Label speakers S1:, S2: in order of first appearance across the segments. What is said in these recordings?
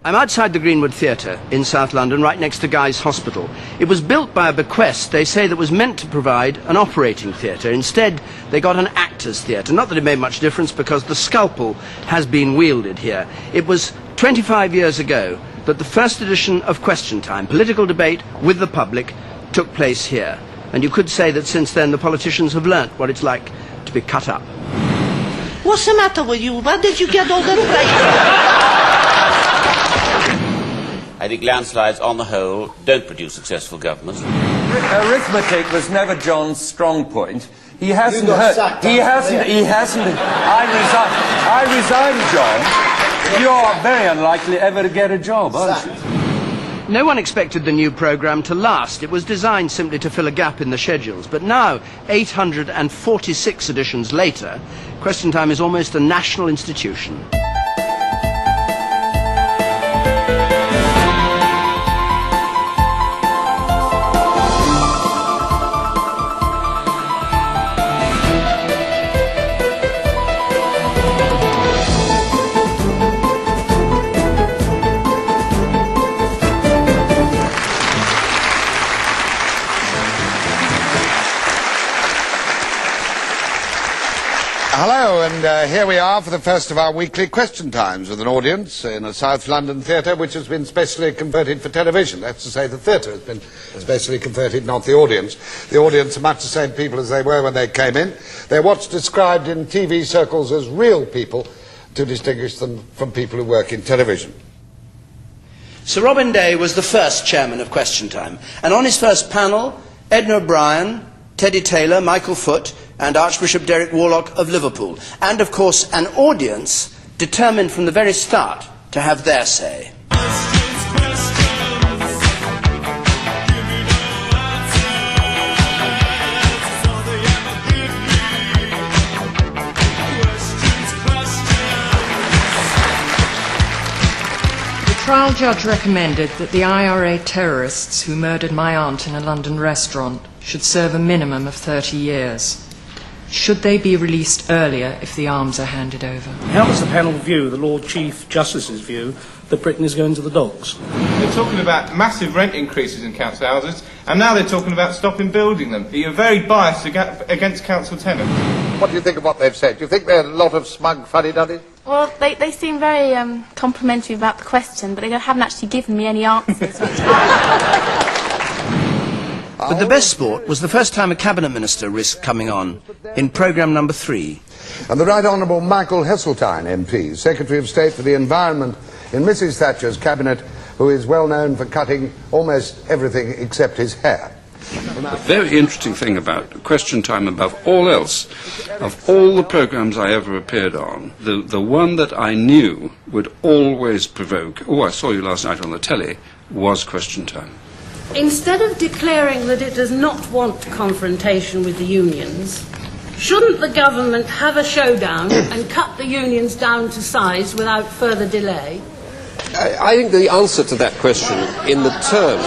S1: I'm outside the Greenwood Theatre in South London, right next to Guy's Hospital. It was built by a bequest, they say, that was meant to provide an operating theatre. Instead, they got an actors' theatre. Not that it made much difference, because the scalpel has been wielded here. It was 25 years ago that the first edition of Question Time, political debate with the public, took place here. And you could say that since then the politicians have learnt what it's like to be cut up.
S2: What's the matter with you? Where did you get all that praise?
S3: I think landslides, on the whole, don't produce successful governments.
S4: Arithmetic was never John's strong point. He hasn't.
S5: I
S4: resign, John. You are very unlikely ever to get a job, aren't you?
S1: No one expected the new programme to last. It was designed simply to fill a gap in the schedules. But now, 846 editions later, Question Time is almost a national institution.
S5: Hello, and here we are for the first of our weekly Question Times with an audience in a South London theatre which has been specially converted for television. That's to say the theatre has been specially converted, not the audience. The audience are much the same people as they were when they came in. They're what's described in TV circles as real people, to distinguish them from people who work in television.
S1: Sir Robin Day was the first chairman of Question Time, and on his first panel, Edna O'Brien, Teddy Taylor, Michael Foot, and Archbishop Derek Warlock of Liverpool, and of course an audience determined from the very start to have their say.
S6: The trial judge recommended that the IRA terrorists who murdered my aunt in a London restaurant should serve a minimum of 30 years. Should they be released earlier if the arms are handed over?
S7: How does the panel view the Lord Chief Justice's view that Britain is going to the dogs?
S8: They're talking about massive rent increases in council houses, and now they're talking about stopping building them. You're very biased against council tenants. What do you think of what they've said? Do you think they're a lot of smug fuddy-duddies?
S9: Well, they seem very complimentary about the question, but they haven't actually given me any answers.
S1: But the best sport was the first time a cabinet minister risked coming on in programme number 3.
S5: And the Right Honourable Michael Heseltine MP, Secretary of State for the Environment in Mrs Thatcher's cabinet, who is well known for cutting almost everything except his hair.
S10: The very interesting thing about Question Time, above all else, of all the programmes I ever appeared on, the one that I knew would always provoke, oh, I saw you last night on the telly, was Question Time.
S11: Instead of declaring that it does not want confrontation with the unions, shouldn't the government have a showdown and cut the unions down to size without further delay?
S12: I think the answer to that question in the terms...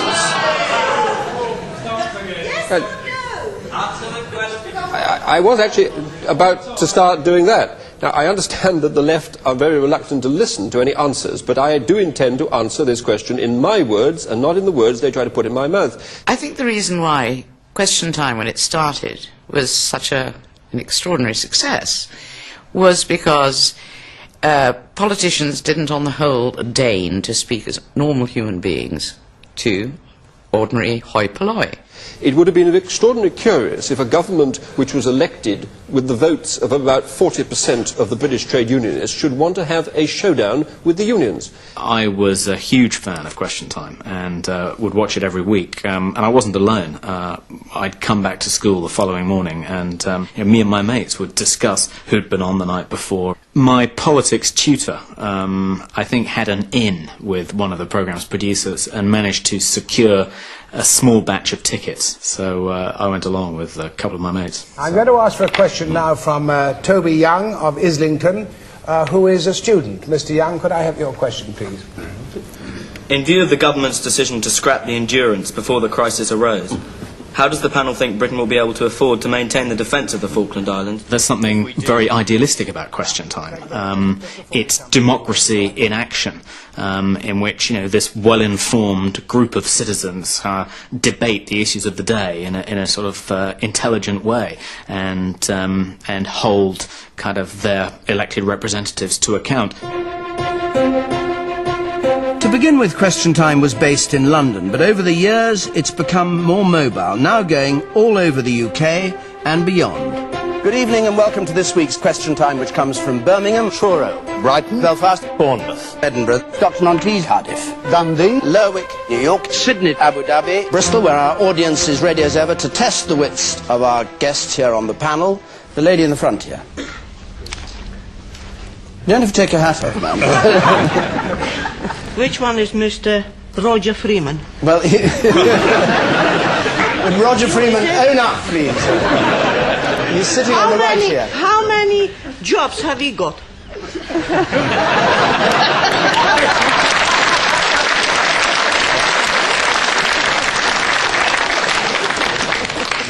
S12: I was actually about to start doing that. Now, I understand that the left are very reluctant to listen to any answers, but I do intend to answer this question in my words and not in the words they try to put in my mouth.
S13: I think the reason why Question Time, when it started, was such an extraordinary success was because politicians didn't, on the whole, deign to speak as normal human beings to ordinary hoi polloi.
S12: It would have been extraordinarily curious if a government which was elected with the votes of about 40% of the British trade unionists should want to have a showdown with the unions.
S14: I was a huge fan of Question Time and would watch it every week. And I wasn't alone. I'd come back to school the following morning and me and my mates would discuss who'd been on the night before. My politics tutor, I think, had an in with one of the programme's producers and managed to secure a small batch of tickets, so I went along with a couple of my mates.
S15: I'm going to ask for a question now from Toby Young of Islington, who is a student. Mr. Young, could I have your question, please?
S16: In view of the government's decision to scrap the Endurance before the crisis arose, How does the panel think Britain will be able to afford to maintain the defence of the Falkland Islands?
S14: There's something very idealistic about Question Time. It's democracy in action, in which this well-informed group of citizens debate the issues of the day in a sort of intelligent way, and hold kind of their elected representatives to account.
S1: To begin with, Question Time was based in London, but over the years it's become more mobile, now going all over the UK and beyond. Good evening and welcome to this week's Question Time, which comes from Birmingham, Truro, Brighton, Belfast, Bournemouth, Edinburgh, Stockton-on-Tees, Cardiff, Dundee, Lerwick, New York, Sydney, Abu Dhabi, Bristol, where our audience is ready as ever to test the wits of our guests here on the panel. The lady in the front here. You don't have to take your hat off, ma'am.
S2: Which one is Mr. Roger Freeman?
S1: Well, would Roger Freeman own up, please? He's sitting on the right here.
S2: How many jobs have he got?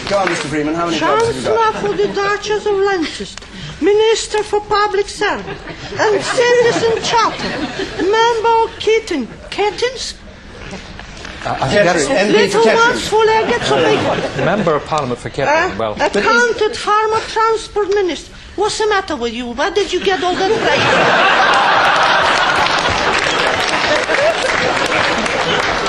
S1: Go on, Mr. Freeman, how many jobs have you got?
S2: Chancellor for the Duchess of Lancaster, Minister for Public Service, and Citizen Charter, Member of Kittens?
S1: I think that's MD for
S2: Little
S1: Kettering.
S2: ones full air get so big.
S17: Member of Parliament for Kettering, well...
S2: Accountant, Farmer, Transport Minister. What's the matter with you? Where did you get all that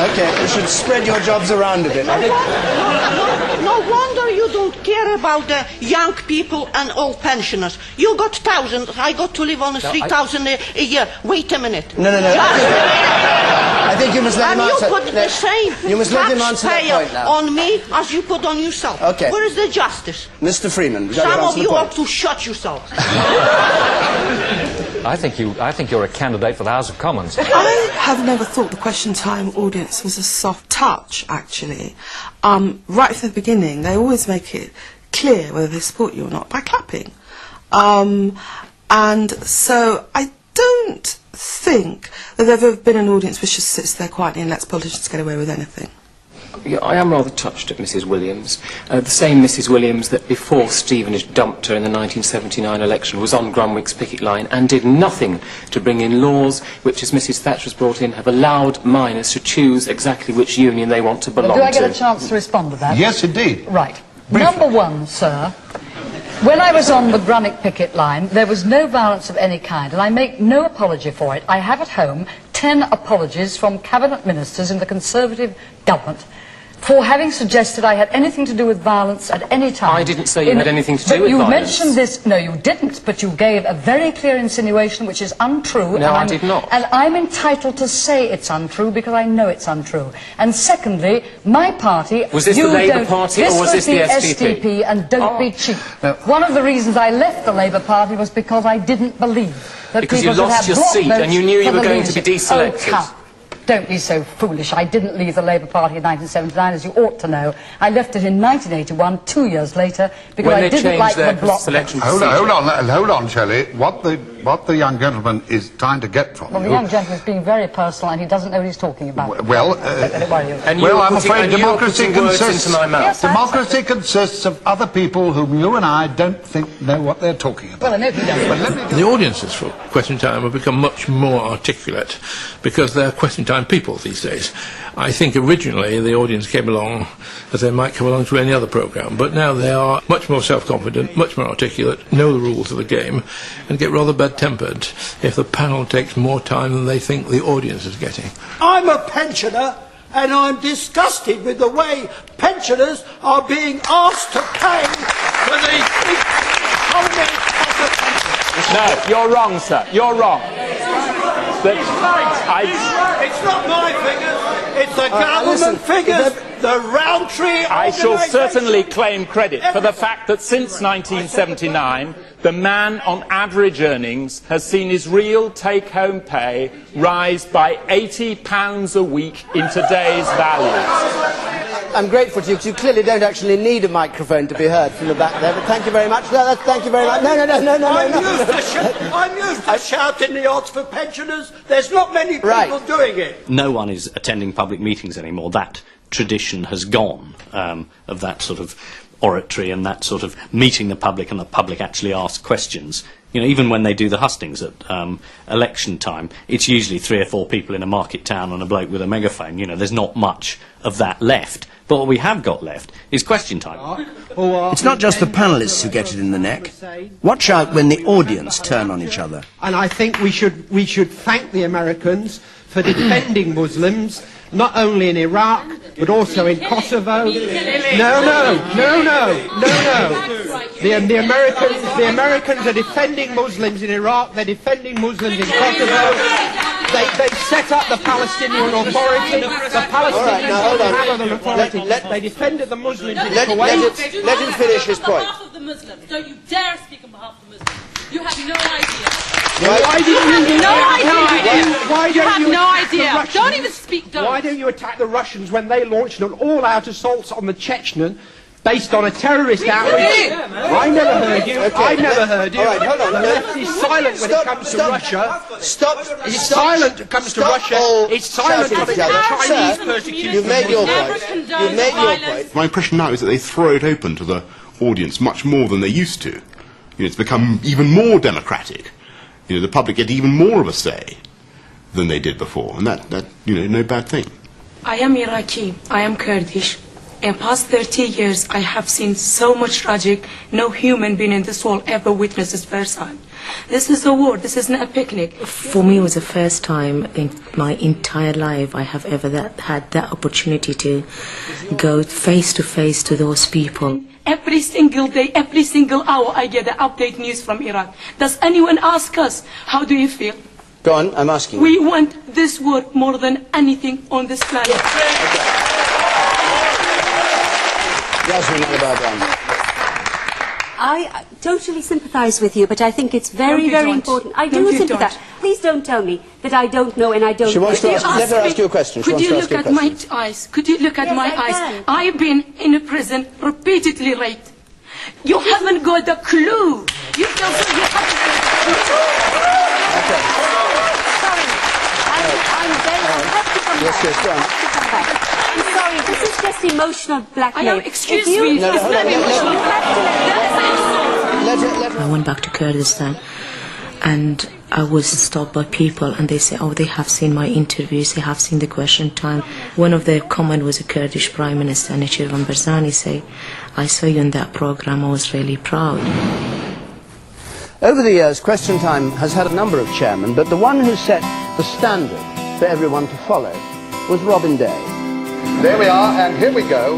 S1: Okay, you should spread your jobs around a bit.
S2: No wonder you don't care about the young people and old pensioners. You got thousands, I got to live on 3,000 a year. Wait a minute.
S1: No. I think you must let him answer.
S2: And you put the same
S1: You must let him answer that point now.
S2: on me as you put on yourself.
S1: Okay.
S2: Where is the justice?
S1: Mr. Freeman, we've got to
S2: Some of
S1: answer the
S2: you
S1: point.
S2: ought to shut yourself.
S17: I think you're a candidate for the House of Commons.
S18: I have never thought the Question Time audience was a soft touch, actually. Right from the beginning, they always make it clear whether they support you or not by clapping. And so I don't think that there's ever been an audience which just sits there quietly and lets politicians get away with anything.
S19: Yeah, I am rather touched at Mrs. Williams. The same Mrs. Williams that before Stevenage dumped her in the 1979 election was on Grunwick's picket line and did nothing to bring in laws which, as Mrs. Thatcher has brought in, have allowed miners to choose exactly which union they want to belong to.
S20: Do I get a chance to respond to that?
S5: Yes, indeed.
S20: Right. Number one, sir, when I was on the Grunwick picket line, there was no violence of any kind, and I make no apology for it. I have at home 10 apologies from cabinet ministers in the Conservative government for having suggested I had anything to do with violence at any time.
S19: I didn't say you had anything to do with
S20: violence.
S19: violence.
S20: You mentioned this, no you didn't, but you gave a very clear insinuation which is untrue.
S19: No, I did not.
S20: And I'm entitled to say it's untrue because I know it's untrue. And secondly, my party...
S19: Was this the Labour Party or was this the SDP?
S20: SDP, and don't be cheap. No. One of the reasons I left the Labour Party was because I didn't believe that
S19: because
S20: people
S19: you lost your seat and you knew you were going to be deselected.
S20: Oh, come. Don't be so foolish. I didn't leave the Labour Party in 1979, as you ought to know. I left it in 1981, 2 years later, because I didn't like the bloc.
S5: Hold on, Shelley. What the young gentleman is trying to get from
S20: Well, the young gentleman is being very personal, and he doesn't know what he's talking about.
S5: Well, I'm afraid democracy consists of other people whom you and I don't think know what they're talking about.
S20: Well, I know you don't.
S21: The audiences for Question Time have become much more articulate because they're Question Time people these days. I think originally the audience came along as they might come along to any other programme, but now they are much more self-confident, much more articulate, know the rules of the game, and get rather bad-tempered if the panel takes more time than they think the audience is getting.
S22: I'm a pensioner, and I'm disgusted with the way pensioners are being asked to pay for the economy of the pension.
S23: No, you're wrong, sir. You're wrong.
S22: It's not my figures, it's the government figures, the Roundtree
S23: I shall certainly claim credit for the fact that since 1979, the man on average earnings has seen his real take-home pay rise by £80 a week in today's values.
S1: I'm grateful to you because you clearly don't actually need a microphone to be heard from the back there, but thank you very much. No, thank you very much. No.
S22: I'm used to shouting the odds for pensioners. There's not many people doing it.
S24: No one is attending public meetings anymore. That
S14: tradition has gone, of that sort of oratory and that sort of meeting the public and the public actually ask questions. You know, even when they do the hustings at election time, it's usually 3 or 4 people in a market town and a bloke with a megaphone. You know, there's not much of that left. But what we have got left is question time.
S1: It's not just the panellists who get it in the neck. Watch out when the audience turn on each other.
S3: And I think we should thank the Americans for defending Muslims, not only in Iraq, but also in Kosovo. No. The Americans are defending Muslims in Iraq, they're defending Muslims in Kosovo. They set up the Palestinian Authority. The Palestinians have an authority. They defended the Muslims in Kuwait.
S1: Let him finish his point.
S11: On behalf of the Muslims, don't you dare speak on behalf of the Muslims. You have no idea.
S3: You
S11: have no idea. Don't even speak.
S3: Why don't you attack the Russians when they launched an all-out assault on the Chechen based on a terrorist outreach? I never heard you. I never heard you.
S1: All right, hold on.
S3: The left is silent when it comes to Russia. It's silent when it comes to Russia. It's silent when it comes to Chinese persecution.
S1: You've made your point.
S4: My impression now is that they throw it open to the audience much more than they used to. You know, it's become even more democratic. You know, the public get even more of a say than they did before, and that you know, no bad thing.
S6: I am Iraqi. I am Kurdish. In past 30 years, I have seen so much tragic. No human being in this world ever witnessed this firsthand. This is a war. This is not a picnic.
S24: For me, it was the first time in my entire life I have ever had that opportunity to go face to face to those people.
S6: Every single day, every single hour, I get the update news from Iraq. Does anyone ask us, how do you feel?
S1: Go on, I'm asking you.
S6: We want this war more than anything on this planet.
S1: Yasmin Al-Badan.
S25: I totally sympathise with you, but I think it's very, very important. I do sympathise. Please don't tell me that I don't know and I don't.
S1: She wants to ask. Let her ask you a question.
S6: Could you look at my eyes? Could you look at my eyes? I've been in a prison repeatedly raped. You haven't got a clue. You haven't got a clue.
S25: Sorry, I'm very.
S1: Yes, go on.
S25: I'm sorry, this is just emotional blackmail.
S6: Excuse me.
S24: I went back to Kurdistan and I was stopped by people and they say, oh, they have seen my interviews, they have seen the question time. One of their comment was a Kurdish Prime Minister, Nechirvan Barzani, say, I saw you in that program, I was really proud.
S1: Over the years, Question Time has had a number of chairmen, but the one who set the standard for everyone to follow was Robin Day.
S5: There we are, and here we go.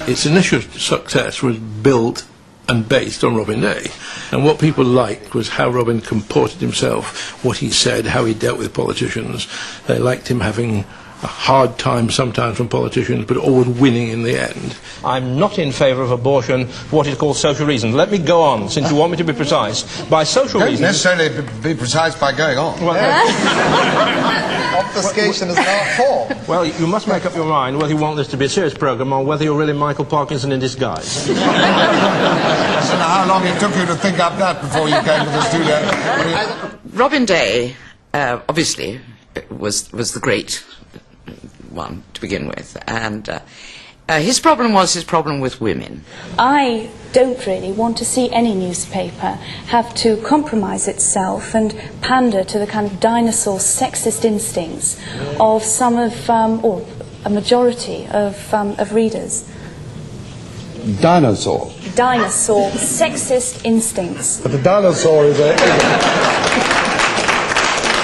S21: Its initial success was built and based on Robin Day. And what people liked was how Robin comported himself, what he said, how he dealt with politicians. They liked him having a hard time sometimes from politicians, but always winning in the end.
S26: I'm not in favour of abortion for what is called social reasons. Let me go on, since you want me to be precise. By social reasons...
S5: Don't necessarily be precise by going on. Obfuscation is an art form.
S26: Well, you must make up your mind whether you want this to be a serious programme or whether you're really Michael Parkinson in disguise.
S5: I don't know how long it took you to think up that before you came to the studio.
S13: Robin Day, obviously, was the great one to begin with, and his problem was his problem with women.
S27: I don't really want to see any newspaper have to compromise itself and pander to the kind of dinosaur sexist instincts of some of, or a majority of readers.
S28: Dinosaur?
S27: Dinosaur sexist instincts.
S28: But the dinosaur is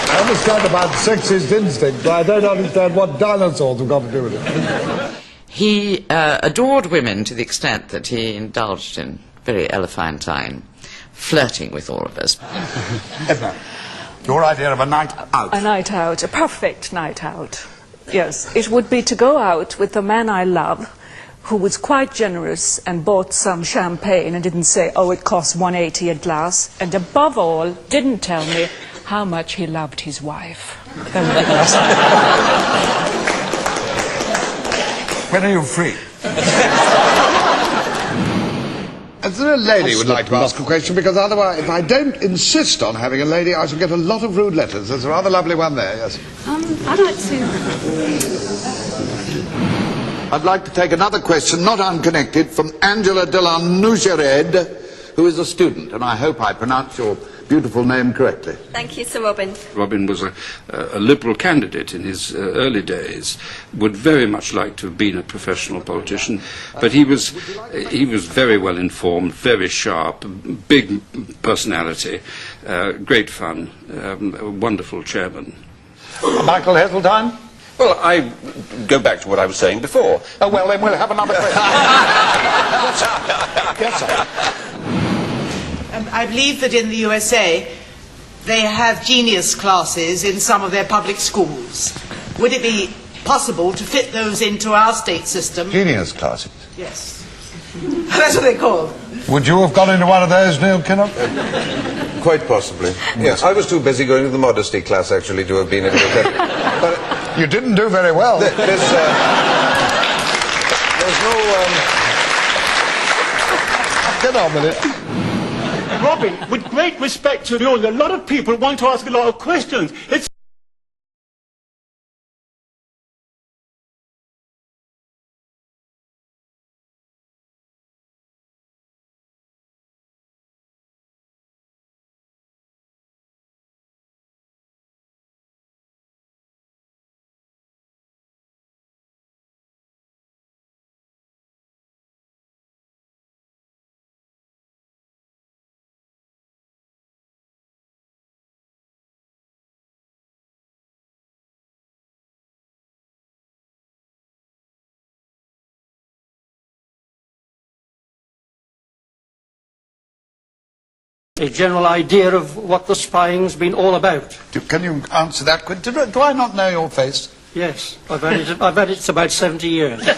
S28: I understand about sexist instinct, but I don't understand what dinosaurs have got to do with it.
S13: He adored women to the extent that he indulged in very elephantine flirting with all of us.
S5: Edna, your idea of a night out?
S29: A night out, a perfect night out.
S2: Yes, it would be to go out with the man I love, who was quite generous and bought some champagne and didn't say, oh, it costs $1.80 a glass, and above all, didn't tell me how much he loved his wife. That would be nice.
S5: When are you free? Is there a lady who would like to ask a question? Because otherwise, if I don't insist on having a lady, I shall get a lot of rude letters. There's a rather lovely one there, yes.
S25: I'd like to...
S5: I'd like to take another question, not unconnected, from Angela de la Nougered, who is a student, and I hope I pronounce your beautiful name correctly.
S7: Thank you, Sir Robin.
S8: Robin was a Liberal candidate in his early days, would very much like to have been a professional politician, but he was very well informed, very sharp, big personality, great fun, a wonderful chairman.
S5: Michael Heseltine?
S9: Well, I go back to what I was saying before.
S5: Oh, well, then we'll have another question. Yes, sir.
S10: I believe that in the USA they have genius classes in some of their public schools. Would it be possible to fit those into our state system?
S5: Genius classes?
S10: Yes. That's what they're called.
S5: Would you have gone into one of those, Neil Kinnock?
S9: Quite possibly. Yes, I was too busy going to the modesty class, actually, to have been able to attend. But
S5: you didn't do very well.
S9: There's no...
S5: Get on with it.
S22: Robin, with great respect to you, a lot of people want to ask a lot of questions. It's a general idea of what the spying's been all about.
S5: Can you answer that question? Do I not know your face?
S22: Yes, I've had it for about 70 years.
S5: Very good.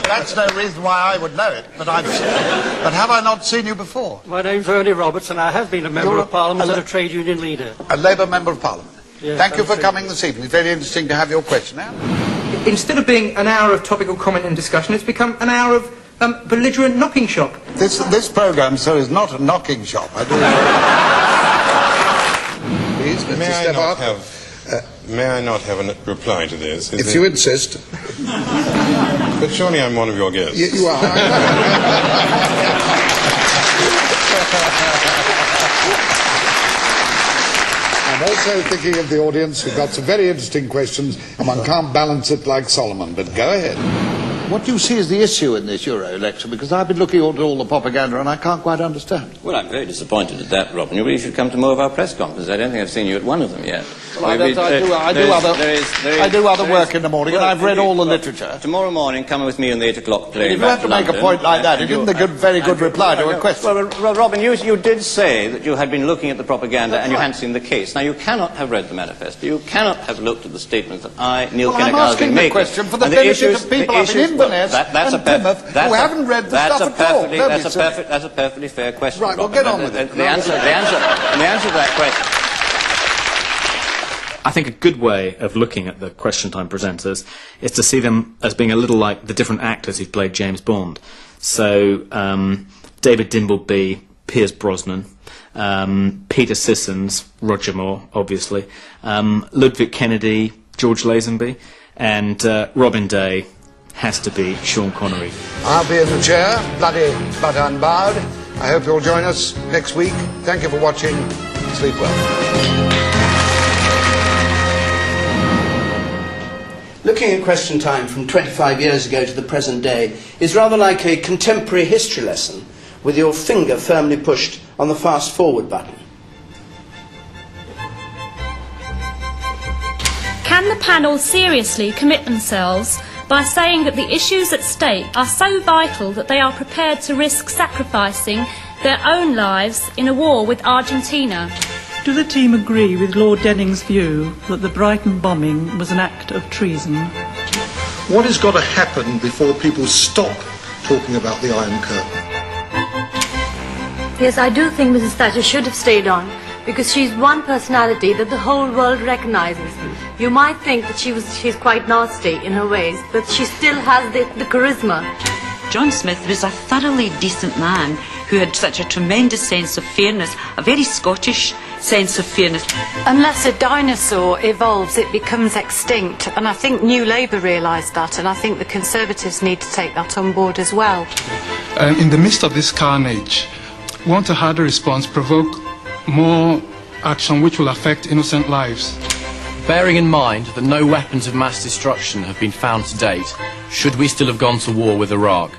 S5: That's no reason why I would know it, but have I not seen you before?
S22: My name's Ernie Roberts, and I have been a member of Parliament and a trade union leader.
S5: A Labour Member of Parliament.
S22: Yes,
S5: Thank you for coming this evening. It's very interesting to have your question now.
S12: Instead of being an hour of topical comment and discussion, it's become an hour of belligerent knocking shop.
S5: This programme, sir, is not a knocking shop. I do. Please, Mr.
S9: May I not have a reply to this?
S5: If you insist.
S9: But surely I'm one of your guests.
S5: You are. I'm also thinking of the audience who've got some very interesting questions, and one can't balance it like Solomon, but go ahead. What do you see as the issue in this Euro election? Because I've been looking at all the propaganda and I can't quite understand.
S15: Well, I'm very disappointed at that, Robin. You really should come to more of our press conferences. I don't think I've seen you at one of them yet.
S5: Well, I do other work in the morning, and I've read all the literature.
S15: Tomorrow morning, come with me on the 8 o'clock plane.
S5: You have to make a point like that. It isn't a very good reply to a question.
S15: Well, Robin, you did say that you had been looking at the propaganda and you hadn't seen the case. Now, you cannot have read the manifesto. You cannot have looked at the statements that Neil Kinnock,
S5: I'm asking the question for the benefit of people up in Inverness and Plymouth who haven't read the stuff at all.
S15: That's a perfectly fair question.
S5: Right, well, get on with it.
S15: The answer to that question.
S14: I think a good way of looking at the Question Time presenters is to see them as being a little like the different actors who've played James Bond. So, David Dimbleby, Pierce Brosnan, Peter Sissons, Roger Moore, obviously, Ludwig Kennedy, George Lazenby, and Robin Day has to be Sean Connery.
S5: I'll be in the chair, bloody but unbowed. I hope you'll join us next week. Thank you for watching. Sleep well.
S1: Looking at Question Time from 25 years ago to the present day is rather like a contemporary history lesson with your finger firmly pushed on the fast forward button.
S16: Can the panel seriously commit themselves by saying that the issues at stake are so vital that they are prepared to risk sacrificing their own lives in a war with Argentina?
S3: Do the team agree with Lord Denning's view that the Brighton bombing was an act of treason?
S28: What has got to happen before people stop talking about the Iron Curtain?
S7: Yes, I do think Mrs. Thatcher should have stayed on, because she's one personality that the whole world recognises. You might think that she's quite nasty in her ways, but she still has the charisma.
S11: John Smith was a thoroughly decent man who had such a tremendous sense of fairness, a very Scottish sense of fairness.
S27: Unless a dinosaur evolves, it becomes extinct. And I think New Labour realised that, and I think the Conservatives need to take that on board as well.
S17: In the midst of this carnage, won't a harder response provoke more action which will affect innocent lives?
S18: Bearing in mind that no weapons of mass destruction have been found to date, should we still have gone to war with Iraq?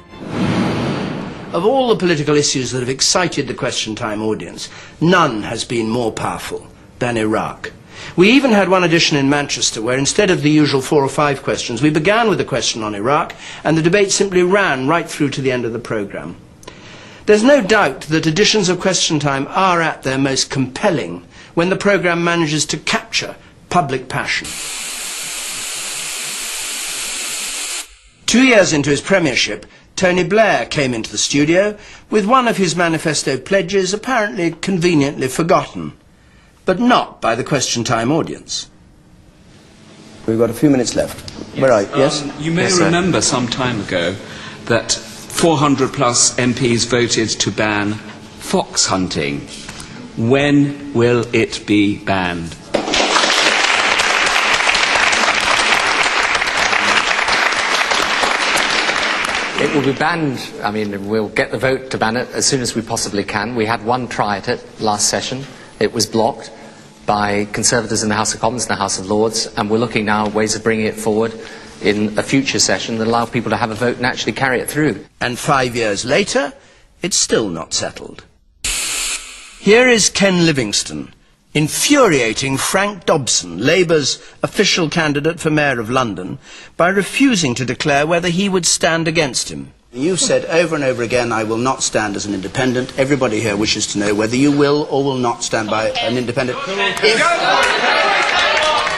S1: Of all the political issues that have excited the Question Time audience, none has been more powerful than Iraq. We even had one edition in Manchester where instead of the usual 4 or 5 questions, we began with a question on Iraq, and the debate simply ran right through to the end of the programme. There's no doubt that editions of Question Time are at their most compelling when the programme manages to capture public passion. 2 years into his premiership, Tony Blair came into the studio with one of his manifesto pledges apparently conveniently forgotten, but not by the Question Time audience. We've got a few minutes left. Where are you? Yes?
S19: You may remember some time ago that 400 plus MPs voted to ban fox hunting. When will it be banned?
S20: It will be banned. I mean, we'll get the vote to ban it as soon as we possibly can. We had one try at it last session. It was blocked by Conservatives in the House of Commons and the House of Lords, and we're looking now at ways of bringing it forward in a future session that allow people to have a vote and actually carry it through.
S1: And 5 years later, it's still not settled. Here is Ken Livingstone infuriating Frank Dobson, Labour's official candidate for Mayor of London, by refusing to declare whether he would stand against him. You've said over and over again, I will not stand as an independent. Everybody here wishes to know whether you will or will not stand by an independent.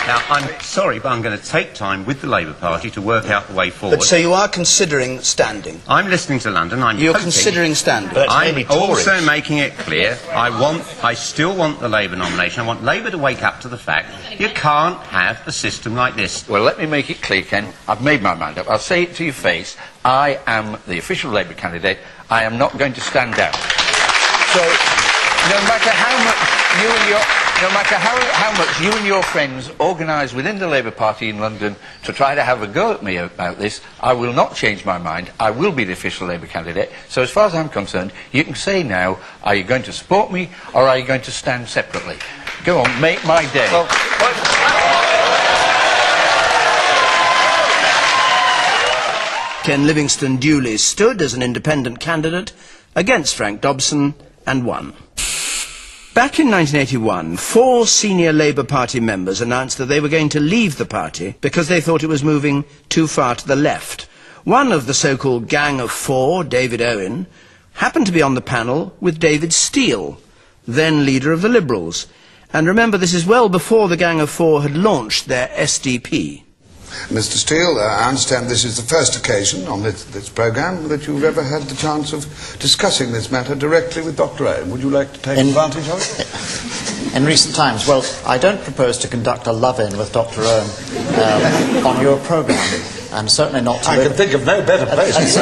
S23: Now, I'm sorry, but I'm going to take time with the Labour Party to work out the way forward.
S1: But so you are considering standing?
S23: I'm listening to London.
S1: You're considering standing?
S23: I'm also making it clear I still want the Labour nomination. I want Labour to wake up to the fact you can't have a system like this.
S29: Well, let me make it clear, Ken. I've made my mind up. I'll say it to your face. I am the official Labour candidate. I am not going to stand down. So, no matter how much you and your friends organise within the Labour Party in London to try to have a go at me about this, I will not change my mind. I will be the official Labour candidate. So as far as I'm concerned, you can say now, are you going to support me or are you going to stand separately? Go on, make my day. Well,
S1: Ken Livingstone duly stood as an independent candidate against Frank Dobson and won. Back in 1981, 4 senior Labour Party members announced that they were going to leave the party because they thought it was moving too far to the left. One of the so-called Gang of 4, David Owen, happened to be on the panel with David Steele, then leader of the Liberals. And remember, this is well before the Gang of 4 had launched their SDP.
S5: Mr. Steele, I understand this is the first occasion on this programme that you've ever had the chance of discussing this matter directly with Dr. Owen. Would you like to take advantage of it?
S30: In recent times, well, I don't propose to conduct a love-in with Dr. Owen on your programme, and certainly not to
S28: I can think of no better place.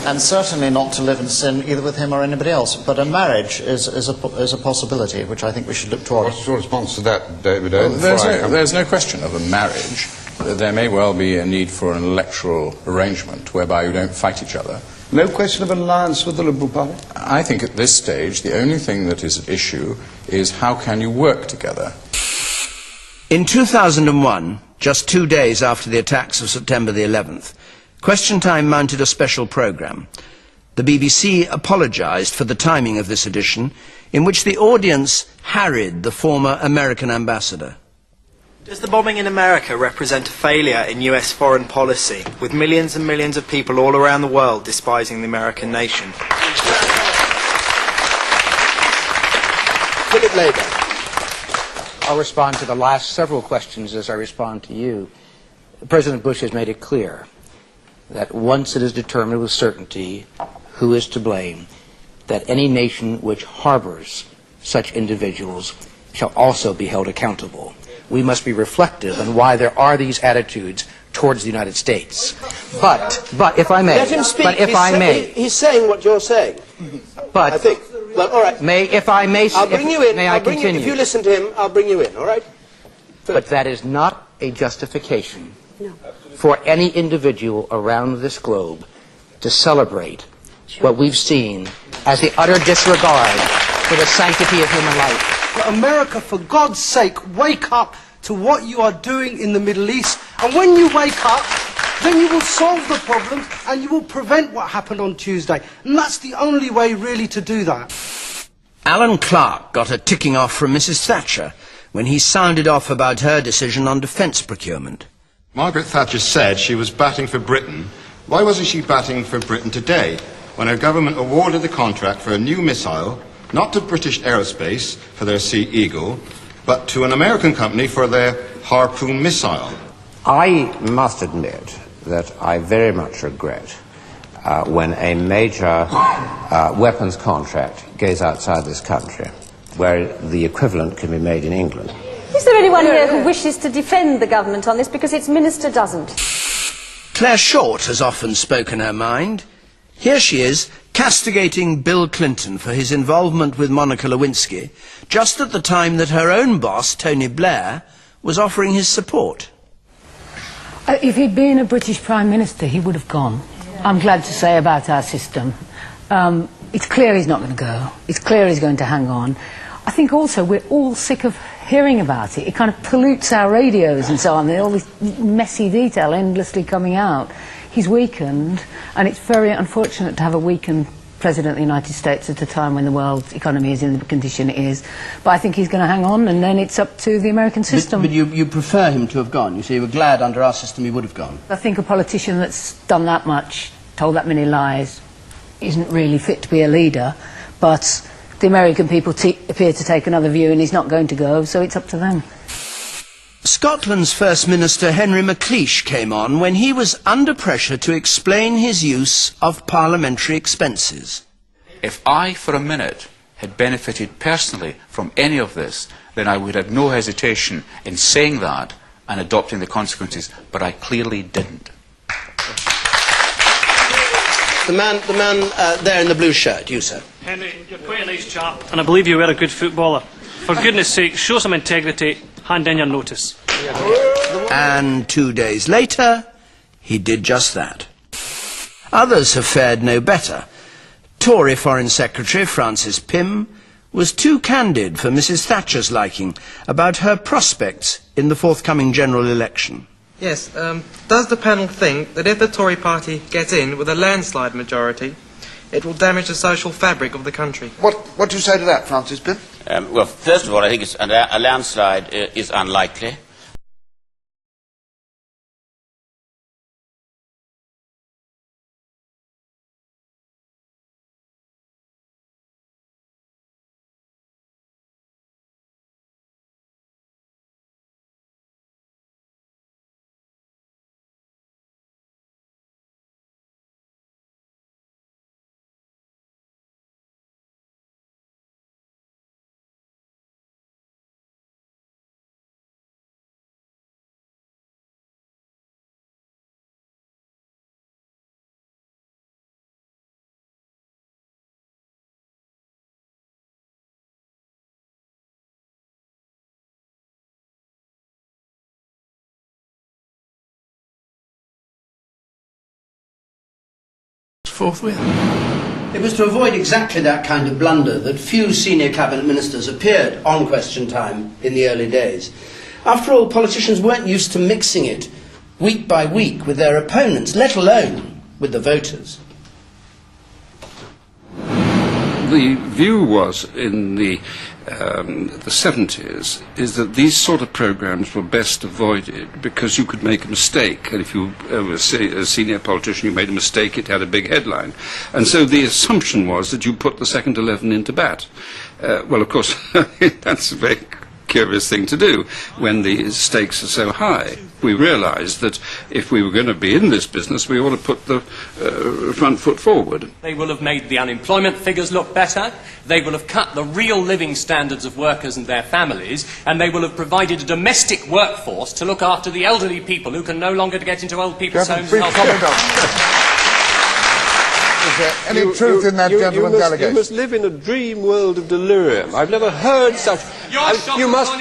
S30: And certainly not to live in sin either with him or anybody else. But a marriage is a possibility, which I think we should look toward.
S5: What's your response to that, David Owen?
S31: Well, there's no question of a marriage. There may well be a need for an electoral arrangement whereby you don't fight each other.
S5: No question of an alliance with the Liberal Party?
S31: I think at this stage the only thing that is at issue is how can you work together.
S1: In 2001, just 2 days after the attacks of September the 11th, Question Time mounted a special programme. The BBC apologised for the timing of this edition, in which the audience harried the former American ambassador.
S32: Does the bombing in America represent a failure in US foreign policy, with millions and millions of people all around the world despising the American nation?
S1: Philip Labour.
S2: I'll respond to the last several questions as I respond to you. President Bush has made it clear that once it is determined with certainty who is to blame, that any nation which harbors such individuals shall also be held accountable. We must be reflective on why there are these attitudes towards the United States. But if I may,
S1: let him speak.
S2: But if I may,
S1: he's saying what you're saying.
S2: But
S1: I think. Well, all right.
S2: If I may,
S1: I'll bring you in.
S2: May I continue?
S1: If you listen to him, I'll bring you in. All right.
S2: But that is not a justification for any individual around this globe to celebrate what we've seen as the utter disregard for the sanctity of human life.
S4: America, for God's sake, wake up to what you are doing in the Middle East. And when you wake up, then you will solve the problems and you will prevent what happened on Tuesday. And that's the only way really to do that.
S1: Alan Clark got a ticking off from Mrs. Thatcher when he sounded off about her decision on defence procurement.
S6: Margaret Thatcher said she was batting for Britain. Why wasn't she batting for Britain today, when her government awarded the contract for a new missile, not to British Aerospace for their Sea Eagle, but to an American company for their Harpoon missile?
S23: I must admit that I very much regret when a major weapons contract goes outside this country, where the equivalent can be made in England.
S8: Is there anyone here who wishes to defend the government on this, because its minister doesn't?
S1: Claire Short has often spoken her mind. Here she is, castigating Bill Clinton for his involvement with Monica Lewinsky, just at the time that her own boss, Tony Blair, was offering his support.
S10: If he'd been a British Prime Minister, he would have gone. I'm glad to say about our system. It's clear he's not going to go. It's clear he's going to hang on. I think also we're all sick of hearing about it. It kind of pollutes our radios and so on. All this messy detail endlessly coming out. He's weakened, and it's very unfortunate to have a weakened President of the United States at a time when the world economy is in the condition it is. But I think he's going to hang on, and then it's up to the American system.
S1: But you prefer him to have gone? You say you were glad under our system he would have gone?
S10: I think a politician that's done that much, told that many lies, isn't really fit to be a leader. But the American people appear to take another view, and he's not going to go, so it's up to them.
S1: Scotland's First Minister Henry McLeish came on when he was under pressure to explain his use of parliamentary expenses.
S31: If I, for a minute, had benefited personally from any of this, then I would have no hesitation in saying that and adopting the consequences, but I clearly didn't.
S1: The man there in the blue shirt, you sir.
S12: Henry, you're quite a nice chap, and I believe you were a good footballer. For goodness sake, show some integrity, hand in your notice.
S1: And 2 days later, he did just that. Others have fared no better. Tory Foreign Secretary Francis Pym was too candid for Mrs. Thatcher's liking about her prospects in the forthcoming general election.
S13: Yes, does the panel think that if the Tory party gets in with a landslide majority, it will damage the social fabric of the country?
S5: What do you say to that, Francis Pym?
S21: Well, first of all, I think a landslide is unlikely.
S1: Forthwith. It was to avoid exactly that kind of blunder that few senior cabinet ministers appeared on Question Time in the early days. After all, politicians weren't used to mixing it week by week with their opponents, let alone with the voters.
S31: The view was in the 70s is that these sort of programs were best avoided because you could make a mistake, and if you were a senior politician, you made a mistake, it had a big headline. And so the assumption was that you put the second 11 into bat.
S3: Well, of course, that's a very curious thing to do when the stakes are so high. We realised that if we were going to be in this business, we ought to put the front foot forward.
S7: They will have made the unemployment figures look better, they will have cut the real living standards of workers and their families, and they will have provided a domestic workforce to look after the elderly people who can no longer get into old people's homes and help.
S5: Is there any truth in that gentleman's allegation?
S9: You must live in a dream world of delirium. I've never heard such... You must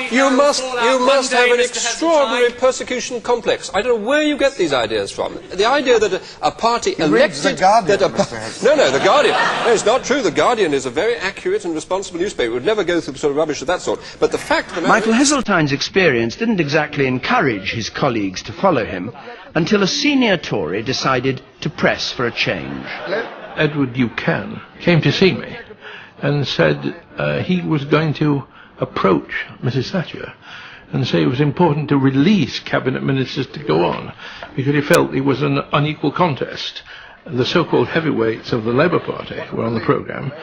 S9: have an extraordinary persecution complex. I don't know where you get these ideas from. The idea that a party elected...
S5: The Guardian,
S9: No, The Guardian. No, it's not true. The Guardian is a very accurate and responsible newspaper. It would never go through sort of rubbish of that sort. But the fact of the matter...
S1: Michael Heseltine's experience didn't exactly encourage his colleagues to follow him until a senior Tory decided to press for a change.
S11: Edward Buchan came to see me and said he was going to approach Mrs. Thatcher and say it was important to release cabinet ministers to go on because he felt it was an unequal contest. The so-called heavyweights of the Labour Party were on the programme,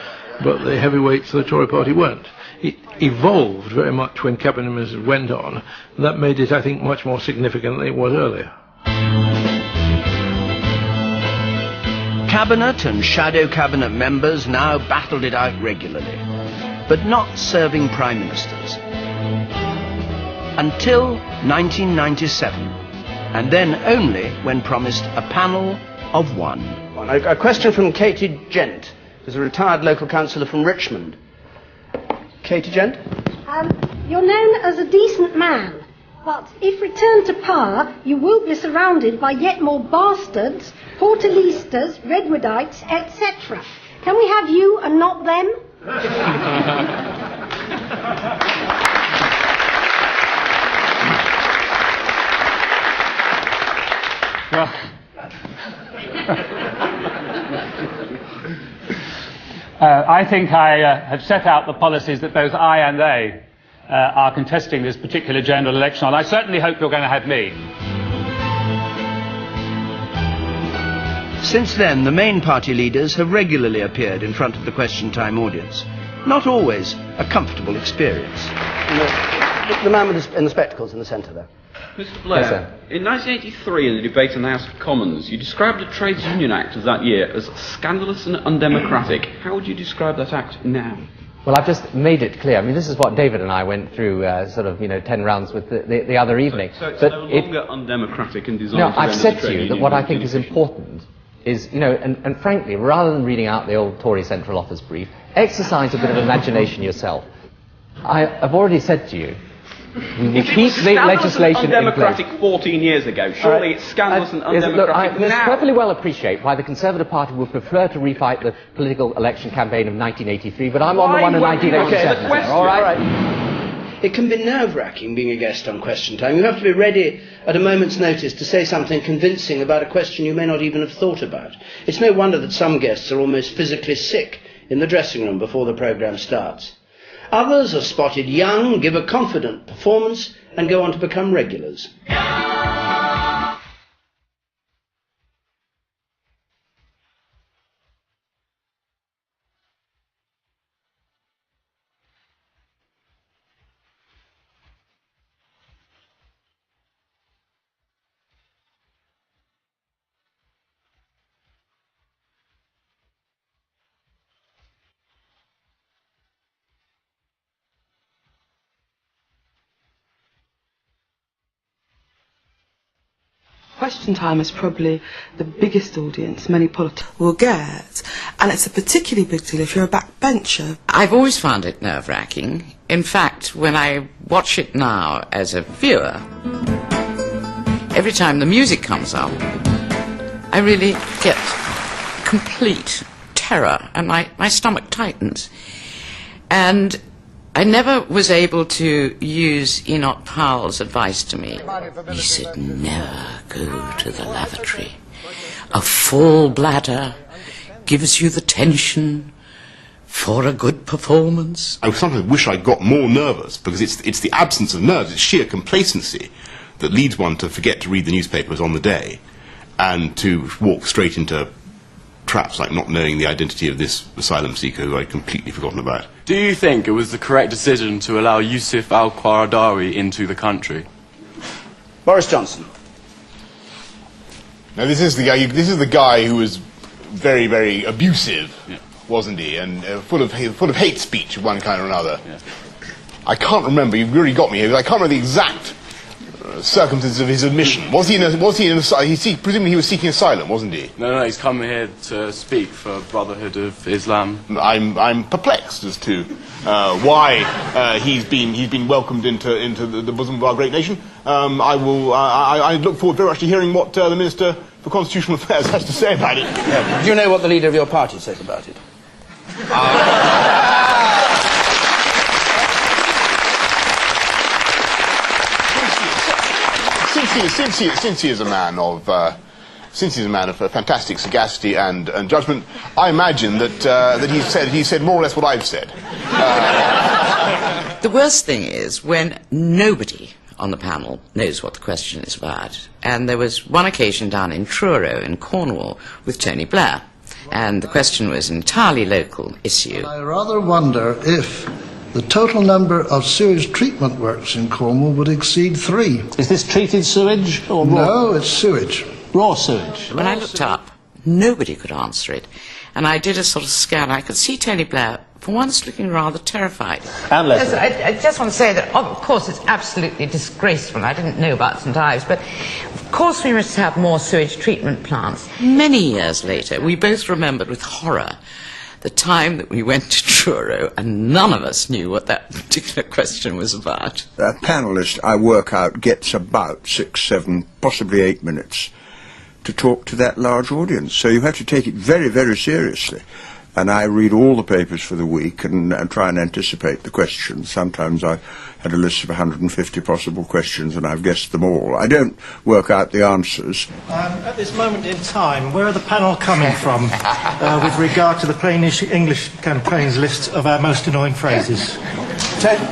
S11: but the heavyweights of the Tory Party weren't. It evolved very much when cabinet ministers went on. That made it, I think, much more significant than it was earlier.
S1: Cabinet and shadow cabinet members now battled it out regularly, but not serving prime ministers. Until 1997, and then only when promised a panel of one. A question from Katie Gent, who's a retired local councillor from Richmond. Katie Gent?
S14: You're known as a decent man. But if returned to power, you will be surrounded by yet more bastards, Portalistas, Redwoodites, etc. Can we have you and not them?
S15: I think I have set out the policies that both I and they are contesting this particular general election on. I certainly hope you're going to have me.
S1: Since then, the main party leaders have regularly appeared in front of the Question Time audience. Not always a comfortable experience. The man in the spectacles in the centre there.
S16: Mr. Blair, in 1983 in the debate in the House of Commons, you described the Trades Union Act of that year as scandalous and undemocratic. How would you describe that act now?
S20: Well, I've just made it clear. I mean, this is what David and I went through, 10 rounds with the other evening.
S16: So it's no longer undemocratic and designed to
S20: No, I've said to you that what I think is important is, and frankly, rather than reading out the old Tory Central Office brief, exercise a bit of imagination yourself. I've already said to you, we will keep the legislation in place.
S16: Undemocratic 14 years ago. Surely it's scandalous and undemocratic
S20: Look, I
S16: now.
S20: perfectly well appreciate why the Conservative Party would prefer to refight the political election campaign of 1983, but I'm on the one in 1987.
S1: Okay, all right. It can be nerve-wracking being a guest on Question Time. You have to be ready at a moment's notice to say something convincing about a question you may not even have thought about. It's no wonder that some guests are almost physically sick in the dressing room before the programme starts. Others are spotted young, give a confident performance, and go on to become regulars.
S22: Question Time is probably the biggest audience many politicians will get, and it's a particularly big deal if you're a backbencher.
S24: I've always found it nerve-wracking. In fact, when I watch it now as a viewer, every time the music comes up, I really get complete terror, and my stomach tightens. And I never was able to use Enoch Powell's advice to me. He said, never go to the lavatory. A full bladder gives you the tension for a good performance.
S6: I sometimes wish I got more nervous, because it's the absence of nerves, it's sheer complacency that leads one to forget to read the newspapers on the day and to walk straight into
S2: traps, like not knowing the identity of this asylum seeker who I'd completely forgotten about.
S4: Do you think it was the correct decision to allow Yusuf al-Qaradawi into the country?
S1: Boris Johnson.
S17: Now this is the guy who was very, very abusive, wasn't he? And full of hate speech of one kind or another.
S4: Yeah.
S17: I can't remember. You've really got me here. I can't remember the exact circumstances of his admission. Presumably he was seeking asylum, wasn't he?
S4: No, he's come here to speak for Brotherhood of Islam.
S17: I'm perplexed as to why he's been welcomed into the bosom of our great nation. I look forward very much to hearing what the Minister for Constitutional Affairs has to say about it.
S1: Do you know what the leader of your party says about it?
S17: Since he is a man of fantastic sagacity and judgment, I imagine that he said more or less what I've said.
S24: The worst thing is when nobody on the panel knows what the question is about. And there was one occasion down in Truro in Cornwall with Tony Blair, and the question was an entirely local issue.
S18: I rather wonder if the total number of sewage treatment works in Cornwall would exceed 3.
S19: Is this treated sewage or raw?
S18: No, it's sewage.
S19: Raw sewage.
S24: When I looked up, nobody could answer it. And I did a sort of scan. I could see Tony Blair, for once, looking rather terrified.
S19: Yes,
S24: I just want to say that, of course, it's absolutely disgraceful. I didn't know about St Ives, but of course we must have more sewage treatment plants. Many years later, we both remembered with horror the time that we went to Truro and none of us knew what that particular question was about.
S25: A panellist, I work out, gets about 6, 7, possibly 8 minutes to talk to that large audience. So you have to take it very, very seriously. And I read all the papers for the week and try and anticipate the questions. Sometimes I had a list of 150 possible questions and I've guessed them all. I don't work out the answers.
S19: At this moment in time, where are the panel coming from with regard to the Plain English Campaign's list of our most annoying phrases?